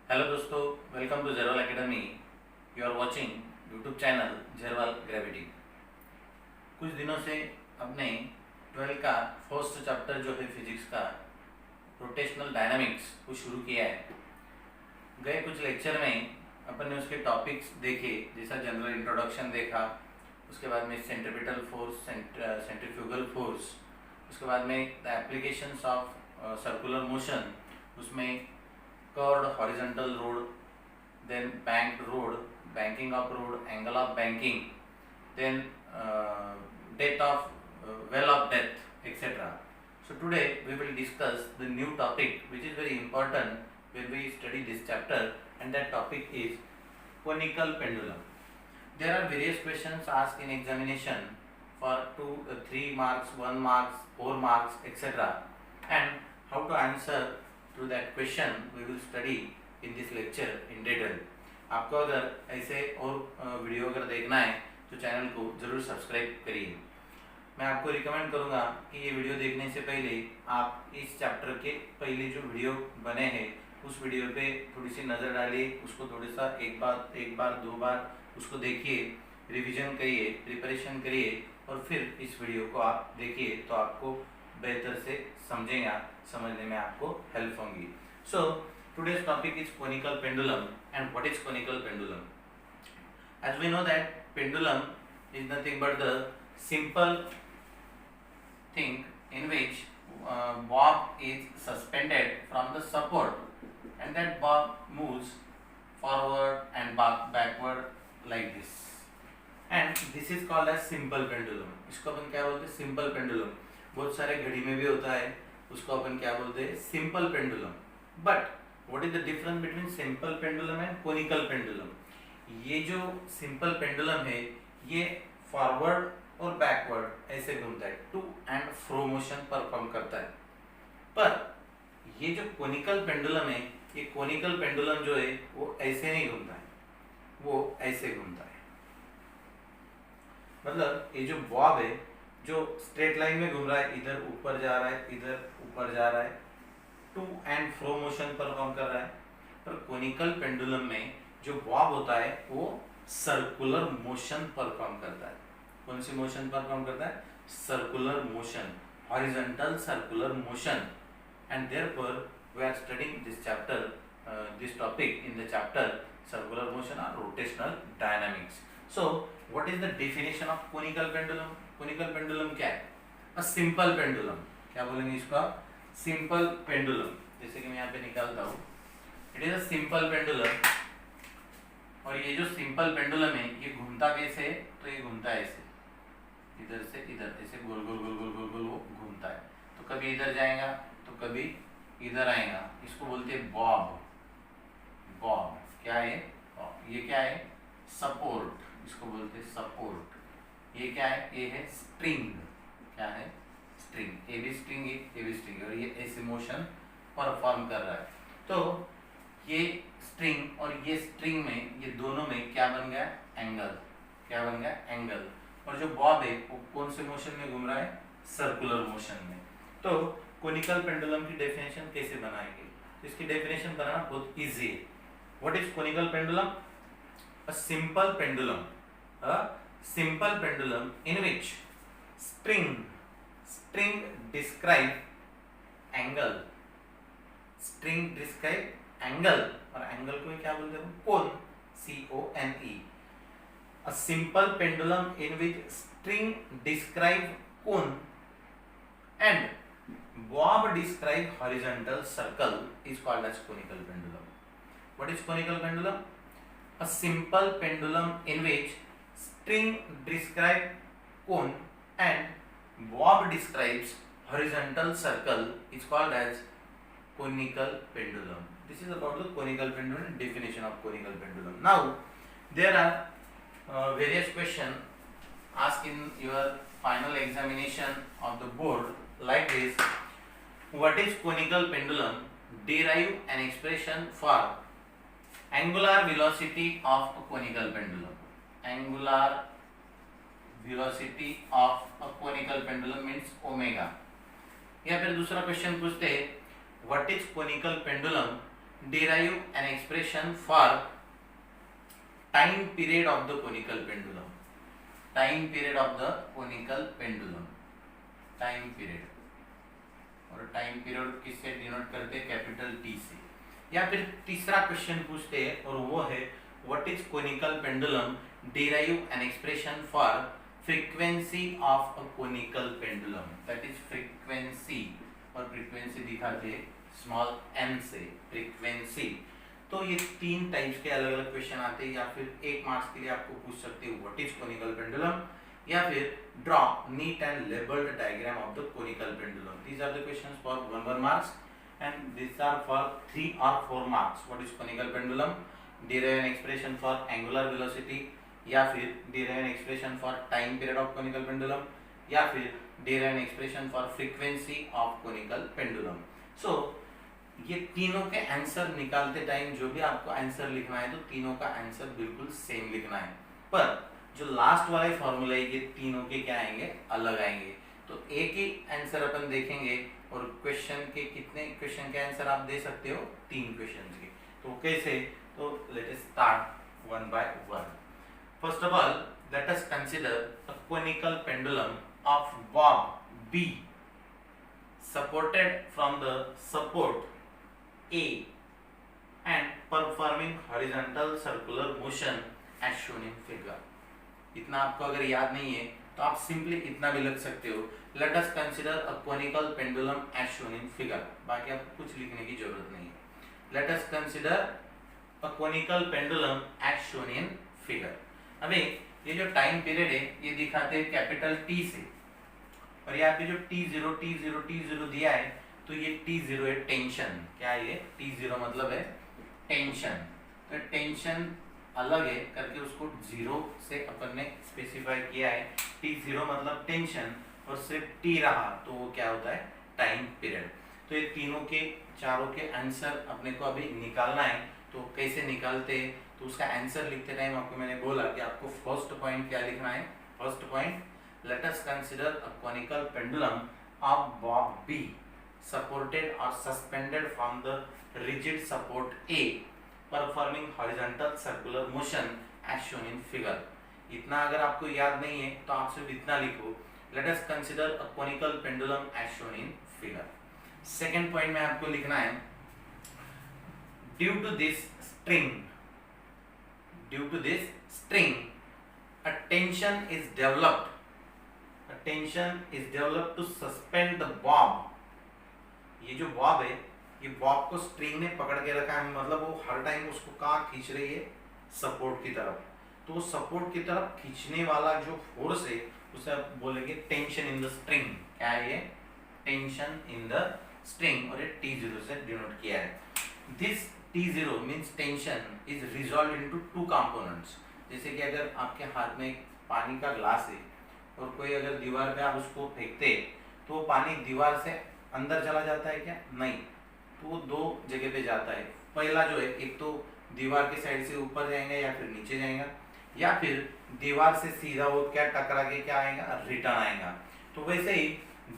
Hello दोस्तों, welcome to Jerwal academy. You are watching YouTube channel Jerwal gravity. कुछ दिनों से अपने 12 का फर्स्ट चैप्टर जो है फिजिक्स का रोटेशनल डायनामिक्स वो शुरू किया है। गए कुछ लेक्चर में अपन ने उसके टॉपिक्स देखे, जैसा जनरल इंट्रोडक्शन देखा, उसके बाद में सेंट्रीपिटल फोर्स, सेंट्रीफ्यूगल फोर्स, उसके बाद में the applications of circular motion, उसमें curved horizontal road, then banked road, banking of road, angle of banking, then depth of well of depth, etc. So today we will discuss the new topic which is very important when we study this chapter, and that topic is conical pendulum. There are various questions asked in examination for 2, 3 marks, 1 marks, 4 marks, etc. And how to answer to that question we will study in this lecture in detail. आपको अगर ऐसे और video अगर देखना है तो channel को ज़रूर सब्सक्राइब करिए। मैं आपको रिकमेंड करूँगा कि ये वीडियो देखने से पहले आप इस चैप्टर के पहले जो वीडियो बने हैं उस वीडियो पे थोड़ी सी नज़र डालिए, उसको थोड़ा सा एक बार 2 बार उसको देखिए, रिवीजन करिए, प्रिपरेशन करिए और फिर इस वीडियो को आप देखिए तो आपको बेहतर से समझने में आपको हेल्प होंगी। So today's topic is conical pendulum and what is conical pendulum. As we know that pendulum is nothing but the simple thing in which bob is suspended from the support and that bob moves forward and backward like this, and this is called as simple pendulum. इसको अपन क्या बोलते हैं? Simple pendulum. बहुत सारे घड़ी में भी होता है, उसको अपन क्या बोलते हैं? Simple pendulum. But what is the difference between simple pendulum and conical pendulum? ये जो सिंपल पेंडुलम है ये फॉरवर्ड और बैकवर्ड ऐसे घूमता है, to and fro motion perform करता है। पर ये जो कोनिकल पेंडुलम है, ये कोनिकल पेंडुलम जो है वो ऐसे नहीं घूमता है, वो ऐसे घूमता है। मतलब ये जो बॉब है जो स्ट्रेट लाइन में घूम रहा है, इधर ऊपर जा रहा है, इधर ऊपर जा रहा है, to and fro motion perform कर रहा है। पर कोनिकल पेंडुलम में जो बॉब होता है वो सर्कुलर मोशन परफॉर्म करता है। कौन सी मोशन परफॉर्म करता है? Circular motion, horizontal circular motion. And therefore we are studying this chapter, this topic in the chapter circular motion और rotational dynamics. So what is the definition of conical pendulum? Conical pendulum क्या है? A simple pendulum. क्या बोलेंगे इसका? Simple pendulum. जैसे कि मैं यहाँ पे निकालता हूँ, it is a simple pendulum. और ये जो सिंपल पेंडुलम है ये घूमता कैसे है? तो ये घूमता है ऐसे, इधर से इधर, ऐसे गोल गोल गोल गोल गोल गोल वो घूमता है। तो कभी इधर जाएगा तो कभी इधर आएगा। इसको बोलते हैं बॉब। बॉब क्या है? ये क्या है? सपोर्ट। इसको बोलते हैं सपोर्ट। ये क्या है? ये है स्ट्रिंग। क्या है? स्ट्रिंग। ये भी स्ट्रिंग है, ये भी स्ट्रिंग है, और ये ऐसे मोशन परफॉर्म कर रहा है। तो ये स्ट्रिंग और ये स्ट्रिंग में, ये दोनों में क्या बन गया? एंगल। क्या बन गया? एंगल। और जो बॉब है वो कौन से मोशन में घूम रहा है? सर्कुलर मोशन में। तो कोनिकल पेंडुलम की डेफिनेशन कैसे बनाएंगे? तो इसकी डेफिनेशन बनाना बहुत इजी है। What is conical pendulum? A simple pendulum, a simple pendulum in which string describe angle, string describe angle, और angle को क्या बोलते हैं? कोण, CONE। a simple pendulum in which string describe cone and bob describe horizontal circle is called as conical pendulum. What is conical pendulum? A simple pendulum in which string describe cone and bob describes horizontal circle is called as conical pendulum. This is about the conical pendulum, definition of conical pendulum. Now there are various questions asked in your final examination of the board like this. What is conical pendulum? Derive an expression for angular velocity of a conical pendulum. Angular velocity of a conical pendulum means omega. या फिर दूसरा question पूछते हैं, what is conical pendulum? derive an expression for time period of the conical pendulum. Time period of the conical pendulum. Time period, और time period किससे denote करते हैं? Capital T से। या फिर तीसरा क्वेश्चन पूछते हैं और वो है what is conical pendulum, derive N expression for frequency of a conical pendulum, that is frequency, और फ्रीक्वेंसी दिखाते हैं स्मॉल m से, फ्रीक्वेंसी। तो ये तीन टाइप्स के अलग अलग क्वेश्चन आते हैं, या फिर 1 मार्क्स के लिए आपको पूछ सकते हो व्हाट इज कोनिकल पेंडुलम, या फिर draw neat and labelled diagram of the conical pendulum. These are the questions for 1 marks and these are for 3 or 4 marks. What is conical pendulum? Derive an expression for angular velocity, या फिर derive an expression for time period of conical pendulum, या फिर derive an expression for frequency of conical pendulum. So ये तीनों के answer निकालते time जो भी आपको आंसर लिखना है तो तीनों का आंसर बिल्कुल सेम लिखना है, पर जो लास्ट वाले फॉर्मूला है ये तीनों के क्या आएंगे? अलग आएंगे। तो एक ही आंसर अपन देखेंगे और क्वेश्चन के कितने क्वेश्चन के आंसर आप दे सकते हो? 3 क्वेश्चन के। तो कैसे? तो let us start one by one. First of all let us consider a conical pendulum of Bob B supported from the support A and performing horizontal circular motion as shown in figure। इतना आपको अगर याद नहीं है तो आप simply इतना भी लग सकते हो, let us consider a conical pendulum as shown in figure. बाकी आपको कुछ लिखने की जरूरत नहीं है। Let us consider a conical pendulum as shown in figure. अभी ये जो टाइम पीरियड है ये दिखाते हैं कैपिटल T से, और यहाँ पे जो T0 T0 T0 दिया है तो ये T0 है टेंशन। क्या है ये? T0 मतलब है टेंशन। तो टेंशन अलग है करके उसको 0 से अपन ने स्पेसिफाई किया है। T0 मतलब टेंशन और सिर्फ T रहा तो वो क्या होता है? Time period. तो ये तीनों के चारों के आंसर अपने को अभी निकालना है। तो कैसे निकालते हैं? तो उसका आंसर लिखते टाइम आपको मैंने बोला कि आपको फर्स्ट पॉइंट क्या लिखना है? First point, late us consider a conical pendulum of Bob B supported or suspended from the rigid support A performing horizontal circular motion as shown in figure। इतना अगर आपको याद नहीं है तो आप सिर्फ इतना लिखो, let us consider a conical pendulum as shown in figure। Second point में आपको लिखना है due to this string a tension is developed to suspend the bob। ये जो बॉब है ये बॉब को स्ट्रिंग ने पकड़ के रखा है, मतलब वो हर टाइम उसको कहाँ खींच रही है? सपोर्ट की तरफ। तो सपोर्ट की तरफ खींचने वाला जो फोर्स है उसे आप बोलेंगे टेंशन इन द स्ट्रिंग। क्या है ये? टेंशन इन द स्ट्रिंग, और ये T0 से डिनोट किया है। This T0 means tension is resolved into 2 components. जैसे कि अगर आपके हाथ में पानी का ग्लास है और कोई अगर दीवार पे आप उसको फेंकते तो वो पानी दीवार से अंदर चला जाता है क्या? नहीं, तो वो 2 जगह पे जाता है। पहला जो है एक तो दीवार के साइड से ऊपर जाएगा या फिर नीचे जाएगा, या फिर दीवार से सीधा वो क्या टकरा के क्या आएगा? रिटर्न आएगा। तो वैसे ही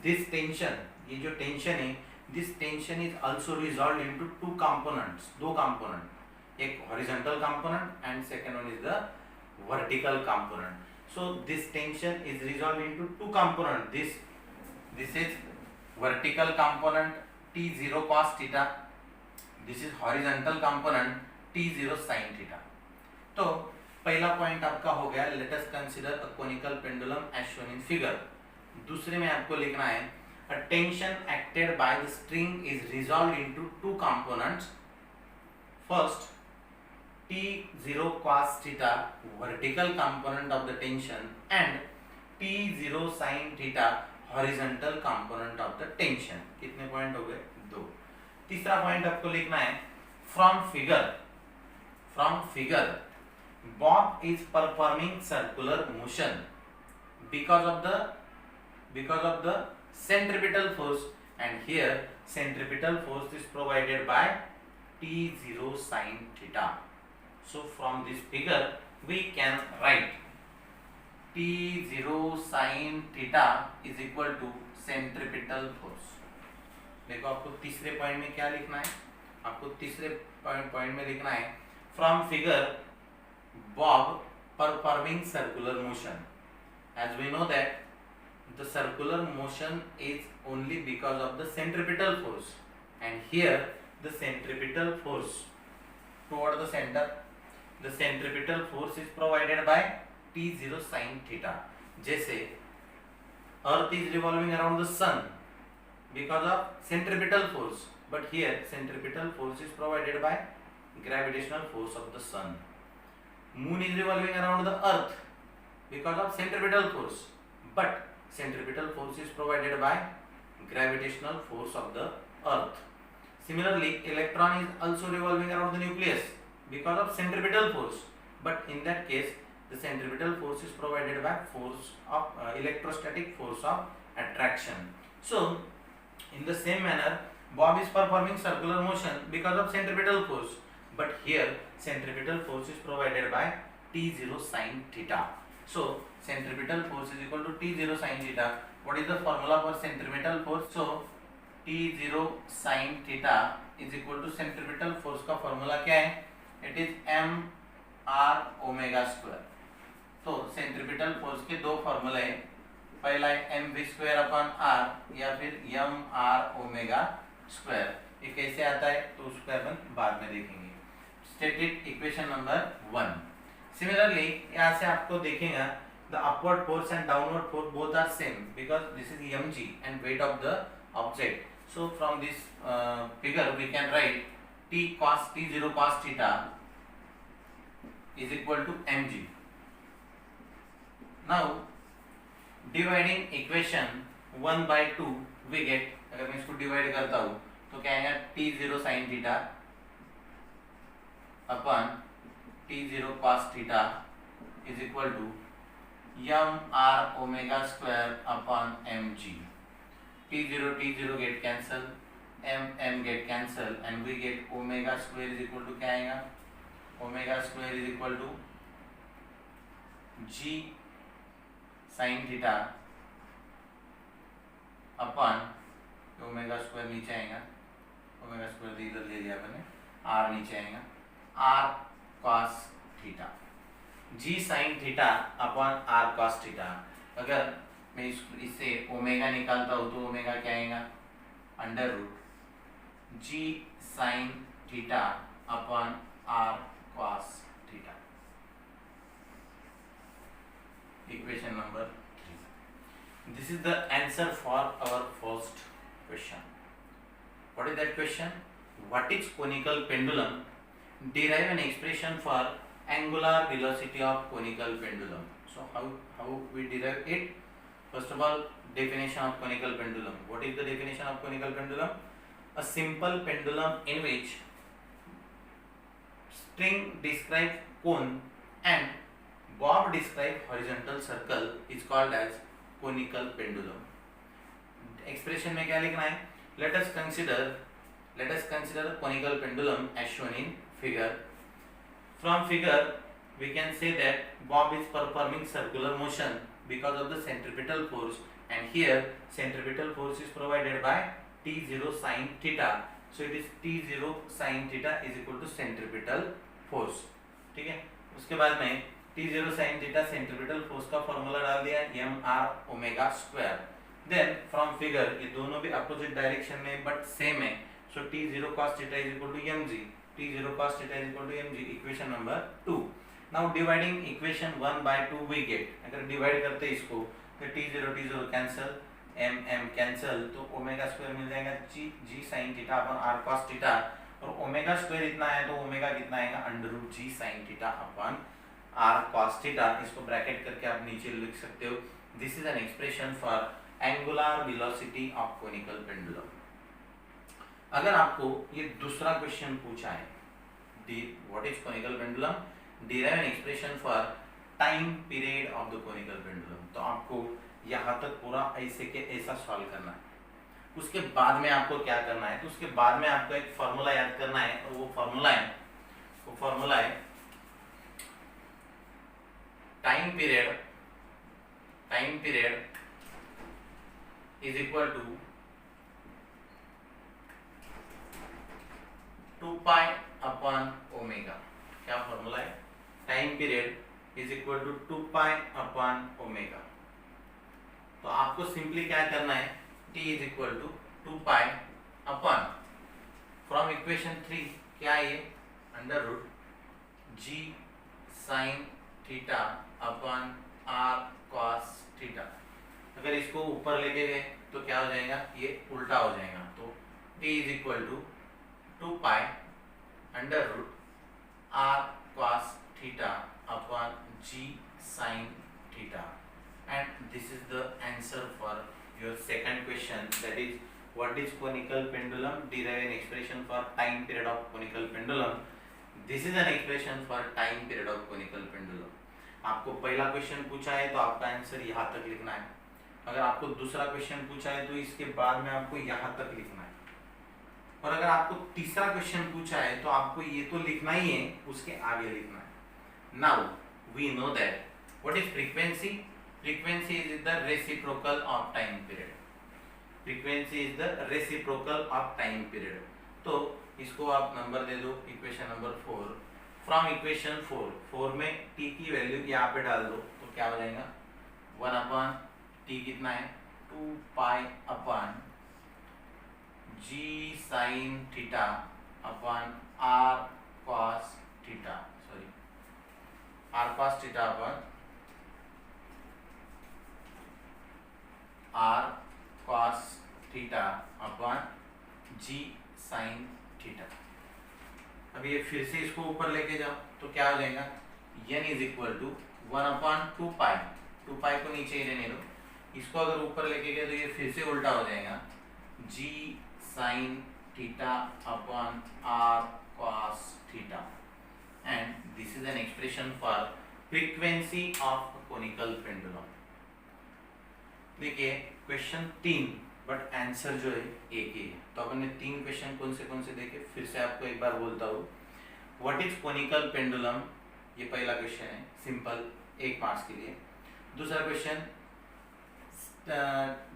दिस टेंशन, ये जो टेंशन है, this tension is also resolved into 2 components, 2 component, एक horizontal component and second one is the vertical component. So this tension is resolved into 2 component. This is vertical component T0 cos theta, this is horizontal component T0 sin theta। तो पहला point आपका हो गया, let us consider a conical pendulum as shown in figure। दूसरे में आपको लिखना है a tension acted by the string is resolved into 2 components। First T0 cos theta vertical component of the tension and T0 sin theta horizontal component of the tension. कितने point हो गए? 2। तीसरा point आपको लिखना है from figure bob is performing circular motion because of the centripetal force, and here centripetal force is provided by T0 sin theta। So from this figure we can write T0 sin theta is equal to centripetal force। देखो आपको तीसरे point में क्या लिखना है? आपको तीसरे point में लिखना है from figure Bob performing circular motion. As we know that the circular motion is only because of the centripetal force, and here the centripetal force toward the center, the centripetal force is provided by T0 sin theta. जैसे Earth is revolving around the sun because of centripetal force, but here centripetal force is provided by gravitational force of the sun. Moon is revolving around the earth because of centripetal force, but centripetal force is provided by gravitational force of the earth. Similarly, electron is also revolving around the nucleus because of centripetal force, but in that case the centripetal force is provided by force of electrostatic force of attraction. So in the same manner, Bob is performing circular motion because of centripetal force, but here centripetal force is provided by T0 sin theta. So centripetal force is equal to T0 sin theta. What is the formula for centripetal force? So T0 sin theta is equal to centripetal force का formula क्या है? It is m r omega square. तो centripetal force के दो फॉर्मूले हैं. पहला है mv स्क्वायर अपॉन r या फिर m r ओमेगा स्क्वायर. ये कैसे आता है तो उसको अपन बाद में देखेंगे. Stated equation number 1. सिमिलरली यहाँ से आपको देखेंगे the upward force and downward force both are same because this is mg and weight of the object. So from this figure we can write T0 cos theta is equal to mg. Now dividing equation 1 by 2 we get, अगर मैं इसको divide करता हूँ तो क्या आएगा T0 sin theta upon T0 cos theta is equal to m r omega square upon mg. T0 get cancel, m get cancel, and we get omega square is equal to क्या आएगा? Omega square is equal to g sin theta upon omega square नीचे आएगा, omega square तो इधर ले लिया अपने, r नीचे आएगा, r cos theta, g sin theta upon r cos theta. अगर मैं इससे ओमेगा निकालता हूँ तो ओमेगा क्या आएगा? Under root g sin theta upon r cos theta. Equation number 3. This is the answer for our first question. What is that question? What is conical pendulum? Derive an expression for angular velocity of conical pendulum. So how we derive it? First of all, definition of conical pendulum. What is the definition of conical pendulum? A simple pendulum in which string describes cone and bob describes horizontal circle is called as conical pendulum. Expression में क्या लिखना है? Let us consider the conical pendulum as shown in figure. From figure we can say that bob is performing circular motion because of the centripetal force, and here centripetal force is provided by T0 sin theta. So it is T0 sin theta is equal to centripetal force. ठीक है, उसके बाद में T0 sin theta centripetal force का formula डाल दिया m r omega square. Then from figure ये दोनों भी अपोजिट डायरेक्शन में बट सेम है. So T0 cos theta is equal to mg. T0 cos theta is equal to mg. Equation number 2. Now dividing equation 1 by 2 we get, अगर divide करते हैं इसको तो T0 कैंसिल, m कैंसिल, तो omega square मिल जाएगा g sin theta upon r cos theta, और omega square इतना है तो ओमेगा कितना आएगा? Under root g sin theta upon r cos theta. इसको ब्रैकेट करके आप नीचे लिख सकते हो. This is an expression for angular velocity of conical pendulum. अगर आपको ये दूसरा क्वेश्चन पूछा है, what is conical pendulum, derive N expression for time period of the conical pendulum, तो आपको यहाँ तक पूरा ऐसे के ऐसा सॉल्व करना है. उसके बाद में आपको क्या करना है, तो उसके बाद में आपको एक फॉर्मूला याद करना है, और वो फॉर्मूला है time period is equal to pi upon omega. क्या फॉर्मूला है? Time period is equal to 2 pi upon omega. तो आपको सिंपली क्या करना है, t is equal to 2 pi upon, from equation 3 क्या है ये, under root g sine theta upon r cos theta. अगर इसको ऊपर लेके गए तो क्या हो जाएगा, ये उल्टा हो जाएगा। तो t is equal to 2 pi under root r cos theta upon g sin theta. And this is the answer for your second question, that is what is conical pendulum, derive an expression for time period of conical pendulum. This is an expression for time period of conical pendulum. आपको पहला question पूछा है तो आपका answer यहाँ तक लिखना है। अगर आपको दूसरा क्वेश्चन पूछा है तो इसके बाद में आपको यहाँ तक लिखना है। और अगर आपको तीसरा क्वेश्चन पूछा है तो आपको ये तो लिखना ही है, उसके आगे लिखना है। Now we know that what is frequency. Frequency is the reciprocal of time period. Frequency is the reciprocal of time period. तो इसको आप नंबर दे दो, इक्वेशन नंबर 4। फ्रॉम इक्वेशन 4 में t की वैल्यू यहाँ पे डाल दो तो क्या हो जाएगा, 1 अपॉन t कितना है, 2 pi upon g sine theta upon r cos theta, sorry r cos theta upon r cos theta upon g sine theta. अब ये फिर से इसको ऊपर लेके जाओ तो क्या हो जाएगा, n is equal to 1 upon 2 pi, 2 pi को नीचे ही रहने दो। इसको अगर ऊपर लेके गए तो ये फिर से उल्टा हो जाएगा, g sine theta upon r cos theta. And this is an expression for frequency of conical pendulum. देखिए क्वेश्चन 3 बट आंसर जो है एक ही है। तो अपन ने 3 क्वेश्चन कौन से देखे, फिर से आपको एक बार बोलता हूँ। व्हाट इज कोनिकल पेंडुलम, ये पहला क्वेश्चन है, सिंपल, 1 मार्क्स के लिए। दूसरा question,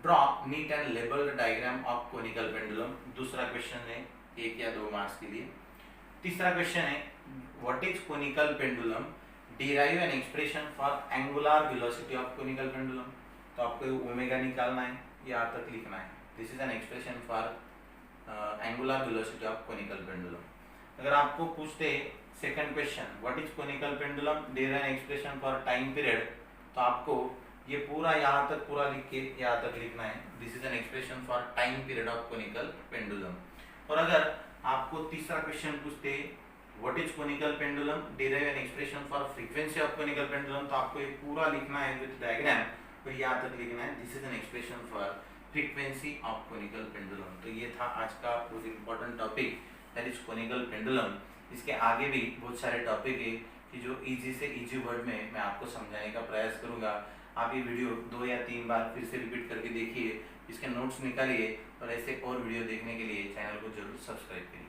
draw neat and labelled diagram of conical pendulum, दूसरा क्वेश्चन है 1 या 2 मार्क्स के लिए। तीसरा क्वेश्चन है what is conical pendulum, derive N expression for angular velocity of conical pendulum. तो आपको ओमेगा निकालना है, यहाँ तक लिखना है। This is an expression for angular velocity of conical pendulum. अगर आपको पूछते second question what is conical pendulum, derive N expression for time period, तो आपको ये पूरा यहाँ तक पूरा लिख के यहाँ तक लिखना है। This is an expression for time period of conical pendulum. और अगर आपको तीसरा क्वेश्चन पूछते what is conical pendulum, derive N expression for frequency of conical pendulum, तो आपको ये पूरा लिखना है विद डायग्राम, तो यहाँ तक लिखना है। This is an expression for frequency of conical pendulum. तो ये था आज का बहुत important topic, that is conical pendulum. इसके आगे भी बहुत सारे टॉपिक है कि जो इजी से इजी वर्ड में मैं आपको समझाने का प्रयास करूंगा। आप ये वीडियो 2 या 3 बार फिर से रिपीट करके देखिए, इसके नोट्स निकालिए और ऐसे और वीडियो देखने के लिए चैनल को जरूर सब्सक्राइब करिए।